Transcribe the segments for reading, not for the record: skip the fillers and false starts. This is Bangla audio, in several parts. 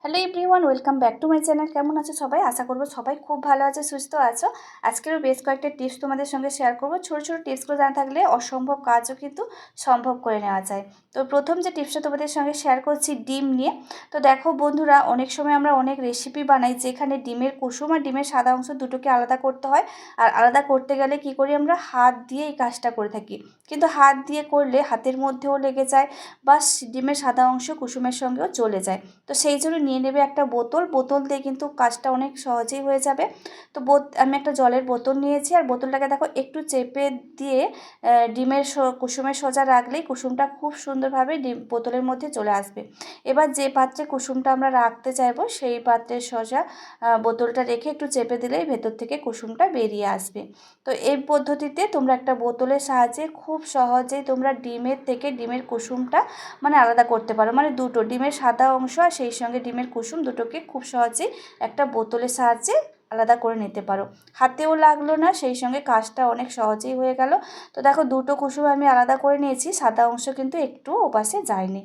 Hello everyone, welcome back to my channel. কেমন আছো সবাই? আশা করবো সবাই খুব ভালো আছে, সুস্থ আছো। আজকেরও বেশ কয়েকটা টিপস তোমাদের সঙ্গে শেয়ার করবো। ছোটো ছোটো টিপসগুলো জানা থাকলে অসম্ভব কাজও কিন্তু সম্ভব করে নেওয়া যায়। তো প্রথম যে টিপসটা তোমাদের সঙ্গে শেয়ার করছি ডিম নিয়ে। তো দেখো বন্ধুরা, অনেক সময় আমরা অনেক রেসিপি বানাই যেখানে ডিমের কুসুম আর ডিমের সাদা অংশ দুটোকে আলাদা করতে হয়। আর আলাদা করতে গেলে কি করি, আমরা হাত দিয়ে এই কাজটা করে থাকি। কিন্তু হাত দিয়ে করলে হাতের মধ্যেও লেগে যায় বা ডিমের সাদা অংশ কুসুমের সঙ্গেও চলে যায়। তো সেই জন্য নিয়ে নেবে একটা বোতল দিয়ে কিন্তু কাজটা অনেক সহজেই হয়ে যাবে। তো আমি একটা জলের বোতল নিয়েছি, আর বোতলটাকে দেখো একটু চেপে দিয়ে ডিমের কুসুমের সোজা রাখলেই কুসুমটা খুব সুন্দরভাবে বোতলের মধ্যে চলে আসবে। এবার যে পাত্রে কুসুমটা আমরা রাখতে চাইবো সেই পাত্রের সোজা বোতলটা রেখে একটু চেপে দিলেই ভেতর থেকে কুসুমটা বেরিয়ে আসবে। তো এই পদ্ধতিতে তোমরা একটা বোতলের সাহায্যে খুব সহজেই তোমরা ডিমের থেকে ডিমের কুসুমটা আলাদা করতে পারো। দুটো ডিমের সাদা অংশ আর সেই সঙ্গে ডিমের কুসুম দুটোকে খুব সহজেই একটা বোতলের সাহায্যে আলাদা করে নিতে পারো। হাতেও লাগলো না, সেই সঙ্গে কাজটা অনেক সহজেই হয়ে গেল। তো দেখো, দুটো কুসুম আমি আলাদা করে নিয়েছি, সাদা অংশ কিন্তু একটু ওপাশে যায়নি।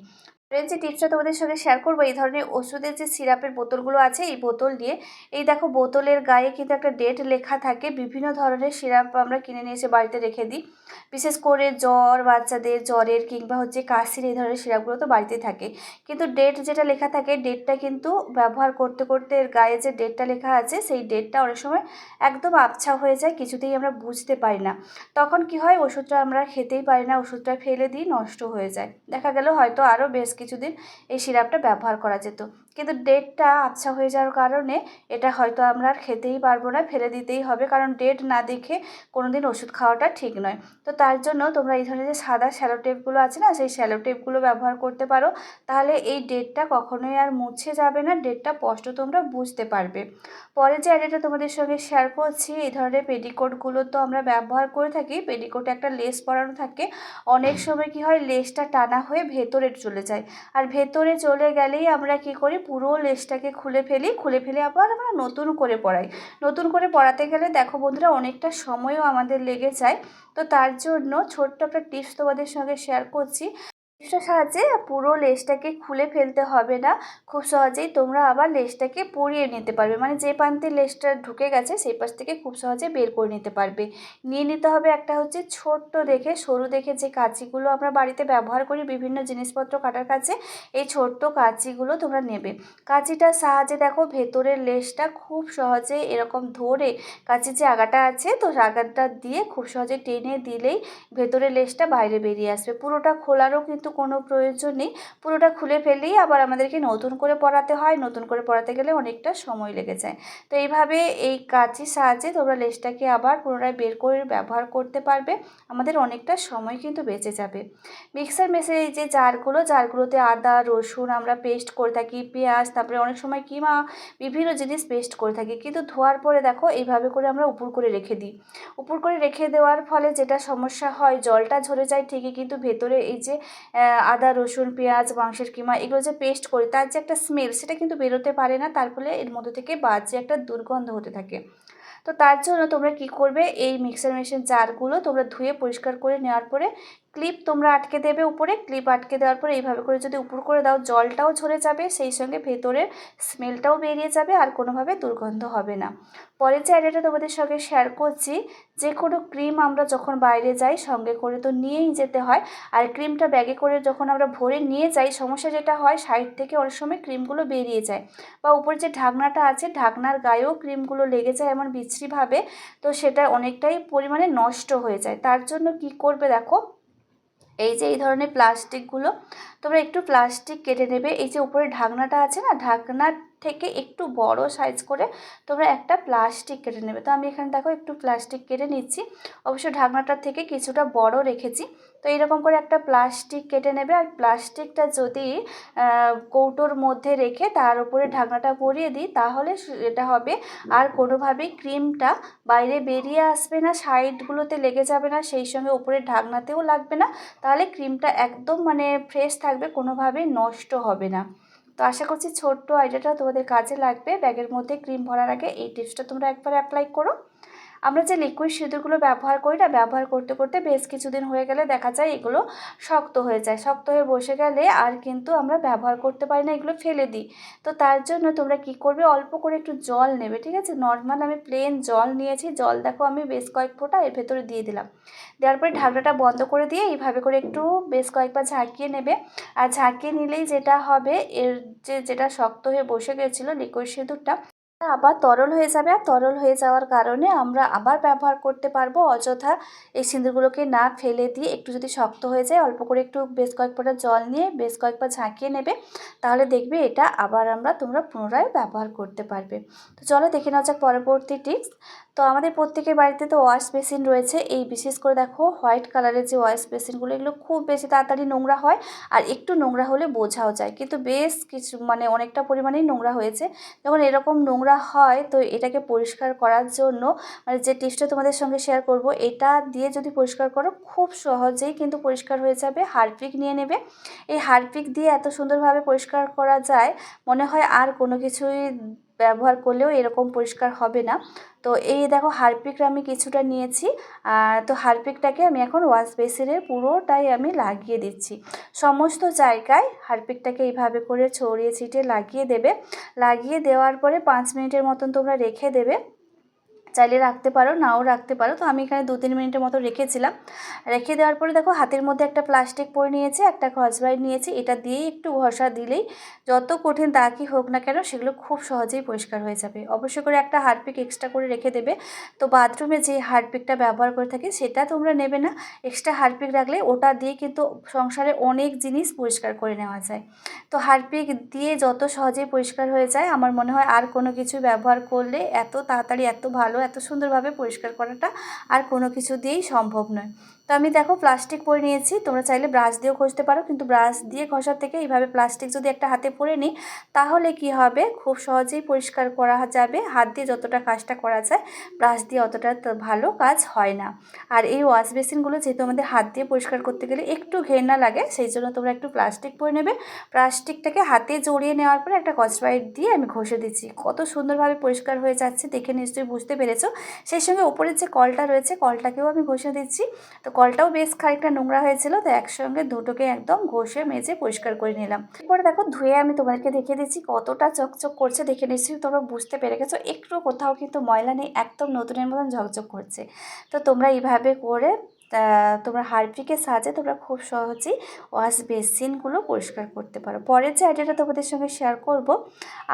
যে টিপসটা তোমাদের সঙ্গে শেয়ার করবো, এই ধরনের ওষুধের যে সিরাপের বোতলগুলো আছে এই বোতল দিয়ে, এই দেখো বোতলের গায়ে কিন্তু একটা ডেট লেখা থাকে। বিভিন্ন ধরনের সিরাপ আমরা কিনে নিয়ে এসে বাড়িতে রেখে দিই, বিশেষ করে জ্বর, বাচ্চাদের জ্বরের কিংবা কাশির এই ধরনের সিরাপগুলো তো বাড়িতেই থাকে। কিন্তু ডেট যেটা লেখা থাকে, ডেটটা কিন্তু ব্যবহার করতে করতে এর গায়ে যে ডেটটা লেখা আছে সেই ডেটটা অনেক সময় একদম আবছা হয়ে যায়, কিছুতেই আমরা বুঝতে পারি না। তখন কি হয়, ওষুধটা আমরা খেতেই পারি না, ওষুধটা ফেলে দিই, নষ্ট হয়ে যায়। দেখা গেল হয়তো আরও বেশ কিছুদিন এই সিরাপটা ব্যবহার করা যেত, কিন্তু ডেটটা আবছা হয়ে যাওয়ার কারণে এটা হয়তো আমরা আর খেতেই পারবো না, ফেলে দিতেই হবে, কারণ ডেট না দেখে কোনো দিন ওষুধ খাওয়াটা ঠিক নয়। তো তার জন্য তোমরা এই ধরনের যে সাদা শ্যালো টেপগুলো আছে না, সেই শ্যালো টেপগুলো ব্যবহার করতে পারো। তাহলে এই ডেটটা কখনোই আর মুছে যাবে না, ডেটটা স্পষ্ট তোমরা বুঝতে পারবে। পরে যে আইডিয়াটা তোমাদের সঙ্গে শেয়ার করছি, এই ধরনের পেটিকোটগুলো তো আমরা ব্যবহার করে থাকি। পেটিকোটে একটা লেস পরানো থাকে, অনেক সময় কি হয়, লেসটা টানা হয়ে ভেতরে চলে যায়। আর ভেতরে চলে গেলেই আমরা কি করি, পুরো লেসটাকে খুলে ফেলে আবার আমরা নতুন করে পরাই। নতুন করে পরাতে গেলে দেখো বন্ধুরা, অনেকটা সময়ও আমাদের লেগে যায়। তো তার জন্য ছোট্ট একটা টিপস তোমাদের সঙ্গে শেয়ার করছি। টিপসটার সাহায্যে পুরো লেসটাকে খুলে ফেলতে হবে না, খুব সহজেই তোমরা আবার লেসটাকে পরিয়ে নিতে পারবে। যে প্রান্তে লেসটা ঢুকে গেছে সেই পাশ থেকে খুব সহজে বের করে নিতে পারবে। নিয়ে নিতে হবে একটা ছোট্ট দেখে, সরু দেখে, যে কাঁচিগুলো আমরা বাড়িতে ব্যবহার করি বিভিন্ন জিনিসপত্র কাটার কাছে, এই ছোট্ট কাঁচিগুলো তোমরা নেবে। কাঁচিটার সাহায্যে দেখো ভেতরের লেসটা খুব সহজে এরকম ধরে, কাঁচির যে আগাটা আছে তো আগাটা দিয়ে খুব সহজে টেনে দিলেই ভেতরের লেসটা বাইরে বেরিয়ে আসবে। পুরোটা খোলারও কিন্তু কোনো প্রয়োজন নেই, পুরোটা খুলে ফেললেই আবার আমাদেরকে নতুন করে পরাতে হয়, নতুন করে পরাতে গেলে অনেকটা সময় লেগে যায়। তো এইভাবে এই কাঁচির সাহায্যে তোমরা লেসটাকে আবার পুনরায় বের করে ব্যবহার করতে পারবে, আমাদের অনেকটা সময় কিন্তু বেঁচে যাবে। মিক্সার মেশিনে এই যে জারগুলোতে আদা রসুন আমরা পেস্ট করে থাকি, পেঁয়াজ, তারপরে অনেক সময় কিমা, বিভিন্ন জিনিস পেস্ট করে থাকি, কিন্তু ধোয়ার পরে দেখো এইভাবে করে আমরা উপর করে রেখে দিই। উপর করে রেখে দেওয়ার ফলে যেটা সমস্যা হয়, জলটা ঝরে যায় ঠিকই, কিন্তু ভেতরে এই যে আদা রসুন পেঁয়াজ মাংসের কিমা এগুলো যে পেস্ট করি তার যে একটা স্মেল, সেটা কিন্তু বেরোতে পারে না, তার ফলে এর মধ্যে থেকে বাজে একটা দুর্গন্ধ হতে থাকে। তো তার জন্য তোমরা কি করবে, এই মিক্সার মেশিন জারগুলো তোমরা ধুয়ে পরিষ্কার করে নেওয়ার পরে ক্লিপ তোমরা আটকে দেবে উপরে। ক্লিপ আটকে দেওয়ার পরে এইভাবে করে যদি উপর করে দাও, জলটাও ঝরে যাবে, সেই সঙ্গে ভেতরের স্মেলটাও বেরিয়ে যাবে, আর কোনোভাবে দুর্গন্ধ হবে না। পরের যে আইডিয়াটা তোমাদের সঙ্গে শেয়ার করছি, যে কোনো ক্রিম আমরা যখন বাইরে যাই সঙ্গে করে তো নিয়েই যেতে হয়, আর ক্রিমটা ব্যাগে করে যখন আমরা ভরে নিয়ে যাই, সমস্যা যেটা হয়, সাইড থেকে অনেক সময় ক্রিমগুলো বেরিয়ে যায়, বা উপরে যে ঢাকনাটা আছে ঢাকনার গায়েও ক্রিমগুলো লেগে যায় এমন বিশ্রীভাবে, তো সেটা অনেকটাই পরিমাণে নষ্ট হয়ে যায়। তার জন্য কি করবে দেখো, এই যে এই ধরনের প্লাস্টিকগুলো তোমরা একটু প্লাস্টিক কেটে নেবে। এই যে উপরে ঢাকনাটা আছে না, ঢাকনার থেকে একটু বড় সাইজ করে তোমরা একটা প্লাস্টিক কেটে নেবে। তো আমি এখানে দেখো একটু প্লাস্টিক কেটে নিচ্ছি, অবশ্য ঢাকনাটার থেকে কিছুটা বড় রেখেছি। তো এইরকম করে একটা প্লাস্টিক কেটে নেবে, আর প্লাস্টিকটা যদি কৌটোর মধ্যে রেখে তার উপরে ঢাকনাটা পরিয়ে দিই, তাহলে এটা হবে আর কোনোভাবেই ক্রিমটা বাইরে বেরিয়ে আসবে না, সাইডগুলোতে লেগে যাবে না, সেই সঙ্গে উপরে ঢাকনাতেও লাগবে না। তাহলে ক্রিমটা একদম ফ্রেশ থাকবে, কোনোভাবেই নষ্ট হবে না। তো আশা করছি ছোট্ট আইডিয়াটা তোমাদের কাজে লাগবে। ব্যাগের মধ্যে ক্রিম ভরার আগে এই টিপসটা তোমরা একবার অ্যাপ্লাই করো। আমরা যে লিকুইড সিঁদুরগুলো ব্যবহার করি না, ব্যবহার করতে করতে বেশ কিছুদিন হয়ে গেলে দেখা যায় এগুলো শক্ত হয়ে যায়। শক্ত হয়ে বসে গেলে আর কিন্তু আমরা ব্যবহার করতে পারি না, এগুলো ফেলে দিই। তো তার জন্য তোমরা কি করবে, অল্প করে একটু জল নেবে, ঠিক আছে? নর্মাল আমি প্লেন জল নিয়েছি, জল দেখো আমি বেশ কয়েক ফোঁটা এর ভেতরে দিয়ে দিলাম। দেওয়ার পরে ঢাকনাটা বন্ধ করে দিয়ে এইভাবে করে একটু বেশ কয়েকবার ঝাঁকিয়ে নেবে। আর ঝাঁকিয়ে নিলেই যেটা হবে, এর যেটা শক্ত হয়ে বসে গেছিলো লিকুইড সিঁদুরটা আবার তরল হয়ে যাবে। আর তরল হয়ে যাওয়ার কারণে আমরা আবার ব্যবহার করতে পারবো। অযথা এই সিঁদুরগুলোকে না ফেলে দিয়ে একটু যদি শক্ত হয়ে যায়, অল্প করে একটু বেশ কয়েক ফোঁটা জল নিয়ে বেশ কয়েকবার ঝাঁকিয়ে নেবে, তাহলে দেখবে এটা আবার তোমরা পুনরায় ব্যবহার করতে পারবে। তো চলো দেখে নেওয়া যাক পরবর্তী টিপস। তো আমাদের প্রত্যেকের বাড়িতে তো ওয়াশ বেসিন রয়েছে। এই বিশেষ করে দেখো হোয়াইট কালারের যে ওয়াশ বেসিনগুলো, এগুলো খুব বেশি তাড়াতাড়ি নোংরা হয়, আর একটু নোংরা হলে বোঝাও যায়, কিন্তু বেশ কিছু অনেকটা পরিমাণেই নোংরা হয়েছে। যখন এরকম নোংরা হয়, তো এটাকে পরিষ্কার করার জন্য যে টিপসটা তোমাদের সঙ্গে শেয়ার করব, এটা দিয়ে যদি পরিষ্কার করো খুব সহজেই কিন্তু পরিষ্কার হয়ে যাবে। হারপিক নিয়ে নেবে। এই হারপিক দিয়ে এত সুন্দরভাবে পরিষ্কার করা যায়, মনে হয় আর কোনো কিছুই ব্যবহার করলেও এরকম পরিষ্কার হবে না। তো এই দেখো হারপিক আমি কিছুটা নিয়েছি। তো হারপিকটাকে আমি এখন ওয়াশ বেসিনের পুরোটাই আমি লাগিয়ে দিচ্ছি। সমস্ত জায়গায় হারপিকটাকে এইভাবে করে ছড়িয়ে ছিটিয়ে লাগিয়ে দেবে। লাগিয়ে দেওয়ার পরে 5 মিনিটের মতন তোমরা রেখে দেবে। চাইলে রাখতে পারো, নাও রাখতে পারো। তো আমি এখানে 2-3 মিনিটের মতো রেখেছিলাম। রেখে দেওয়ার পরে দেখো হাতের মধ্যে একটা প্লাস্টিক পরে নিয়েছি, একটা স্কচব্রাইট নিয়েছি। এটা দিয়েই একটু ঘষা দিলেই যত কঠিন দাগই হোক না কেন সেগুলো খুব সহজেই পরিষ্কার হয়ে যাবে। অবশ্যই করে একটা হারপিক এক্সট্রা করে রেখে দেবে। তো বাথরুমে যে হারপিকটা ব্যবহার করে থাকি সেটা তোমরা নেবে না, এক্সট্রা হারপিক রাখলে ওটা দিয়ে কিন্তু সংসারে অনেক জিনিস পরিষ্কার করে নেওয়া যায়। তো হারপিক দিয়ে যত সহজেই পরিষ্কার হয়ে যায়, আমার মনে হয় আর কোনো কিছু ব্যবহার করলে এত তাড়াতাড়ি, এত ভালো, এত সুন্দরভাবে পরিষ্কার করাটা আর কোনো কিছু দিয়েই সম্ভব নয়। তো আমি দেখো প্লাস্টিক পরে নিয়েছি, তোমরা চাইলে ব্রাশ দিয়েও ঘষতে পারো, কিন্তু ব্রাশ দিয়ে ঘষার থেকে এইভাবে প্লাস্টিক যদি একটা হাতে পরে নিই, তাহলে কি হবে, খুব সহজেই পরিষ্কার করা যাবে। হাত দিয়ে যতটা কাজটা করা যায়, ব্রাশ দিয়ে অতটা ভালো কাজ হয় না। আর এই ওয়াশ বেসিনগুলো যেহেতু আমাদের হাত দিয়ে পরিষ্কার করতে গেলে একটু ঘেন্না লাগে, সেই জন্য তোমরা একটু প্লাস্টিক পরে নেবে। প্লাস্টিকটাকে হাতে জড়িয়ে নেওয়ার পরে একটা স্কচব্রাইট দিয়ে আমি ঘষে দিচ্ছি। কত সুন্দরভাবে পরিষ্কার হয়ে যাচ্ছে, দেখে নিশ্চয়ই বুঝতে পেরেছো। সেই সঙ্গে ওপরের যে কলটা রয়েছে, কলটাকেও আমি ঘষে দিচ্ছি। তো কলটাও বেশ খানিকটা নোংরা হয়েছিল, তো একসঙ্গে দুটোকে একদম ঘষে মেজে পরিষ্কার করে নিলাম। এরপরে দেখো ধুয়ে আমি তোমাদেরকে দেখিয়ে দিচ্ছি কতটা চকচক করছে, দেখে নিশ্চয়ই তোমরা বুঝতে পেরে গেছো। একটু কোথাও কিন্তু ময়লা নেই, একদম নতুনের মতন ঝকঝক করছে। তো তোমরা এইভাবে করে তোমরা হারপিকের সাহায্যে তোমরা খুব সহজেই ওয়াশ বেসিনগুলো পরিষ্কার করতে পারো। পরের যে আইডিয়াটা তোমাদের সঙ্গে শেয়ার করব,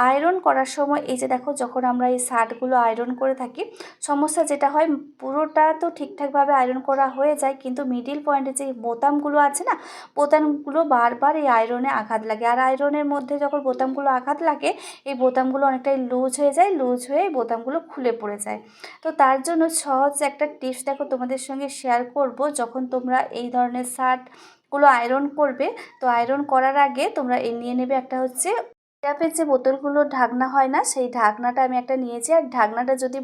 আয়রন করার সময় এই যে দেখো যখন আমরা এই শার্টগুলো আয়রন করে থাকি, সমস্যা যেটা হয়, পুরোটা তো ঠিকঠাকভাবে আয়রন করা হয়ে যায়, কিন্তু মিডিল পয়েন্টে যে বোতামগুলো আছে না, বোতামগুলো বারবার এই আয়রনে আঘাত লাগে। আর আয়রনের মধ্যে যখন বোতামগুলো আঘাত লাগে, এই বোতামগুলো অনেকটাই লুজ হয়ে যায়, লুজ হয়ে এই বোতামগুলো খুলে পড়ে যায়। তো তার জন্য সহজ একটা টিপস দেখো তোমাদের সঙ্গে শেয়ার করব। যখন তোমরা এই ধরনের শার্টগুলো আয়রন করবে, তো আয়রন করার আগে তোমরা নিয়ে নেবে একটা হচ্ছে সিরাপের যে বোতলগুলোর ঢাকনা হয় না, সেই ঢাকনাটা আমি একটা নিয়েছি। আর ঢাকনাটা যদি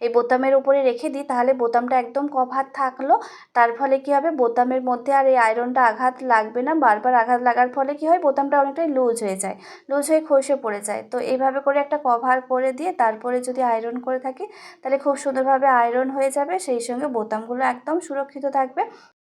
এই বোতামের উপরে রেখে দিই, তাহলে বোতামটা একদম কভার থাকলো। তার ফলে কি হবে, বোতামের মধ্যে আর এই আয়রনটা আঘাত লাগবে না। বারবার আঘাত লাগার ফলে কি হয়, বোতামটা অনেকটাই লুজ হয়ে যায়, লুজ হয়ে খসে পড়ে যায়। তো এইভাবে করে একটা কভার করে দিয়ে তারপরে যদি আয়রন করে থাকি, তাহলে খুব সুন্দরভাবে আয়রন হয়ে যাবে, সেই সঙ্গে বোতামগুলো একদম সুরক্ষিত থাকবে।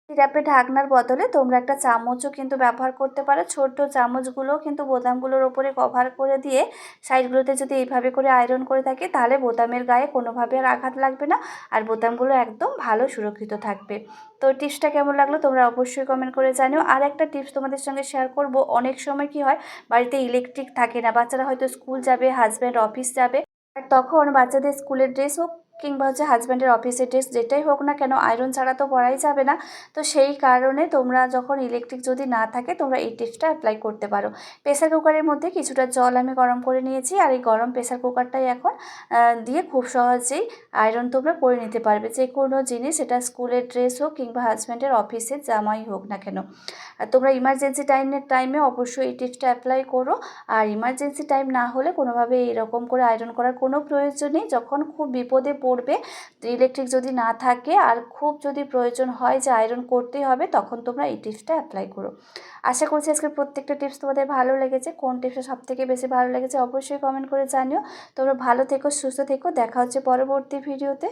সিরাপের ঢাকনার বদলে তোমরা একটা চামচও কিন্তু ব্যবহার করতে পারো। ছোট্ট চামচগুলো কিন্তু বোতামগুলোর ওপরে কভার করে দিয়ে সাইডগুলোতে যদি এইভাবে করে আয়রন করে থাকি, তাহলে বোতামের গায়ে কোনোভাবে আর আঘাত লাগবে না, আর বোতামগুলো একদম ভালো সুরক্ষিত থাকবে। তো টিপসটা কেমন লাগলো তোমরা অবশ্যই কমেন্ট করে জানিও। আর একটা টিপস তোমাদের সঙ্গে শেয়ার করব, অনেক সময় কি হয়, বাড়িতে ইলেকট্রিক থাকে না, বাচ্চারা হয়তো স্কুল যাবে, হাজব্যান্ড অফিস যাবে, আর তখন বাচ্চাদের স্কুলের ড্রেস হোক কিংবা হচ্ছে হাজব্যান্ডের অফিসের ড্রেস, যেটাই হোক না কেন, আয়রন ছাড়া তো পরাই যাবে না। তো সেই কারণে তোমরা যখন ইলেকট্রিক যদি না থাকে, তোমরা এই টিপসটা অ্যাপ্লাই করতে পারো। প্রেসার কুকারের মধ্যে কিছুটা জল আমি গরম করে নিয়েছি, আর এই গরম প্রেসার কুকারটাই এখন দিয়ে খুব সহজেই আয়রন তোমরা করে নিতে পারবে। যে কোনো জিনিস, এটা স্কুলের ড্রেস হোক কিংবা হাজব্যান্ডের অফিসের জামাই হোক না কেন। আর তোমরা ইমার্জেন্সি টাইমে অবশ্যই এই টিপসটা অ্যাপ্লাই করো। আর ইমার্জেন্সি টাইম না হলে কোনোভাবে এরকম করে আয়রন করার কোনো প্রয়োজন নেই। যখন খুব বিপদে পড়বে, ইলেকট্রিক যদি না থাকে আর খুব যদি প্রয়োজন হয় যে আয়রন করতেই হবে, তখন তোমরা এই টিপসটা অ্যাপ্লাই করো। আশা করছি আজকের প্রত্যেকটা টিপস তোমাদের ভালো লেগেছে। কোন টিপসটা সবথেকে বেশি ভালো লেগেছে অবশ্যই কমেন্ট করে জানিও। তোমরা ভালো থেকো, সুস্থ থেকো, দেখা হচ্ছে পরবর্তী ভিডিওতে।